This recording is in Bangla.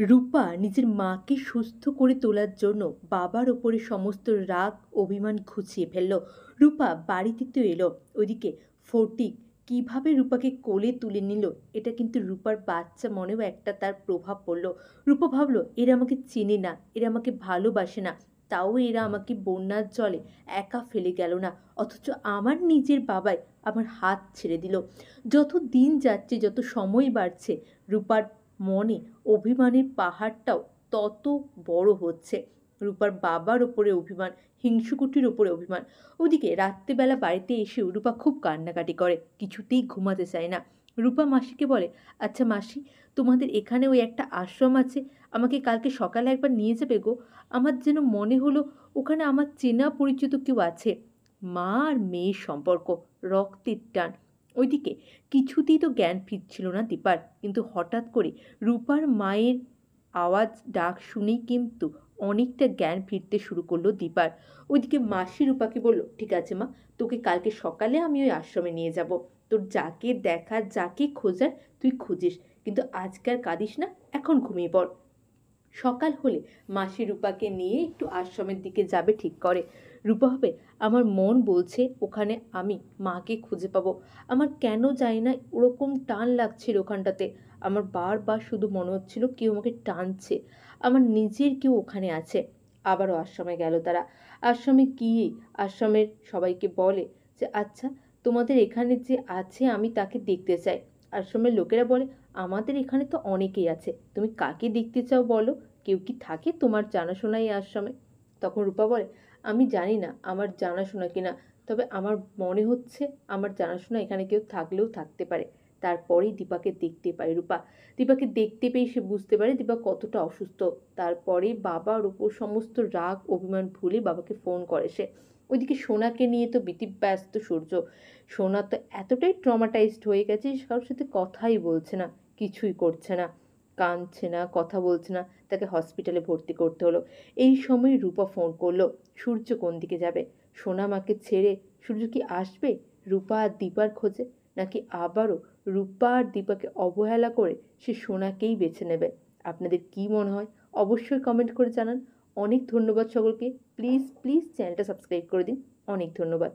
রূপা নিজের মাকে সুস্থ করে তোলার জন্য বাবার ওপরে সমস্ত রাগ অভিমান ঘুচিয়ে ফেলল। রূপা বাড়িতে তো এলো, ওইদিকে ফটিক কিভাবে রূপাকে কোলে তুলে নিল, এটা কিন্তু রূপার বাচ্চা মনেও একটা তার প্রভাব পড়ল। রূপা ভাবলো এরা আমাকে চেনে না, এরা আমাকে ভালোবাসে না, তাও এরা আমাকে বন্যার জলে একা ফেলে গেল না, অথচ আমার নিজের বাবাই আমার হাত ছেড়ে দিল। যত দিন যাচ্ছে, যত সময় বাড়ছে, রূপার মনে অভিমানের পাহাড়টাও তত বড় হচ্ছে। রূপার বাবার ওপরে অভিমান, হিংসুকুটির ওপরে অভিমান। ওদিকে রাত্রিবেলা বাড়িতে এসেও রূপা খুব কান্নাকাটি করে, কিছুতেই ঘুমাতে চায় না। রূপা মাসিকে বলে, আচ্ছা মাসি, তোমাদের এখানে ওই একটা আশ্রম আছে, আমাকে কালকে সকালে একবার নিয়ে যাবে গো। আমার যেন মনে হলো ওখানে আমার চেনা পরিচিত কেউ আছে। মা আর মেয়ের সম্পর্ক, রক্তের টান। ওইদিকে কিছুতেই তো জ্ঞান ফিরছিল না দীপার, কিন্তু হঠাৎ করে রূপার মায়ের আওয়াজ ডাক শুনেই কিন্তু অনেকটা জ্ঞান ফিরতে শুরু করলো দীপার। ওইদিকে মাসি রূপাকে বলল, ঠিক আছে মা, তোকে কালকে সকালে আমি ওই আশ্রমে নিয়ে যাব, তোর যাকে দেখার যাকে খোঁজার তুই খুঁজিস, কিন্তু আজকাল কাঁদিস না, এখন ঘুমিয়ে পড়। সকাল হলে মাসি রূপাকে নিয়ে একটু আশ্রমের দিকে যাবে ঠিক করে। রূপা হবে, আমার মন বলছে ওখানে আমি মাকে খুঁজে পাবো। আমার কেন জানি না ওরকম টান লাগছিল ওখানটাতে। আমার বারবার শুধু মনে হচ্ছিল কেউ আমাকে টানছে, আমার নিজের কেউ ওখানে আছে। আবারও আশ্রমে গেল তারা। আশ্রমে গিয়ে আশ্রমের সবাইকে বলে যে, আচ্ছা, তোমাদের এখানে যে আছে আমি তাকে দেখতে চাই। আশ্রমের লোকেরা বলে, আমাদের এখানে তো অনেকেই আছে, তুমি কাকে দেখতে চাও বলো, কেউ কি থাকে তোমার জানাশোনা এই আশ্রমে? তখন রূপা বলে, আমি জানি না আমার জানাশোনা কিনা, তবে আমার মনে হচ্ছে আমার জানাশোনা এখানে কেউ থাকলেও থাকতে পারে। তারপরেই দীপাকে দেখতে পায় রূপা। দীপাকে দেখতে পেয়ে সে বুঝতে পারে দীপা কতটা অসুস্থ। তারপরে বাবার উপর সমস্ত রাগ অভিমান ভুলে বাবাকে ফোন করে সে। ওইদিকে সোনাকে নিয়ে তো ব্যতিব্যস্ত সূর্য। সোনা তো এতটাই ট্রমাটাইজড হয়ে গেছে, কারোর সাথে কথাই বলছে না, কিছুই করছে না, কাঁদছে না, কথা বলছে না। তাকে হসপিটালে ভর্তি করতে হলো। এই সময় রূপা ফোন করলো, সূর্য কোন দিকে যাবে? সোনা মাকে ছেড়ে সূর্য কি আসবে রূপা আর দীপার খোঁজে, নাকি আবারও রূপা আর দীপাকে অবহেলা করে সে সোনাকেই বেছে নেবে? আপনাদের কি মনে হয় অবশ্যই কমেন্ট করে জানান। অনেক ধন্যবাদ সকলকে। প্লিজ প্লিজ চ্যানেলটা সাবস্ক্রাইব করে দিন। অনেক ধন্যবাদ।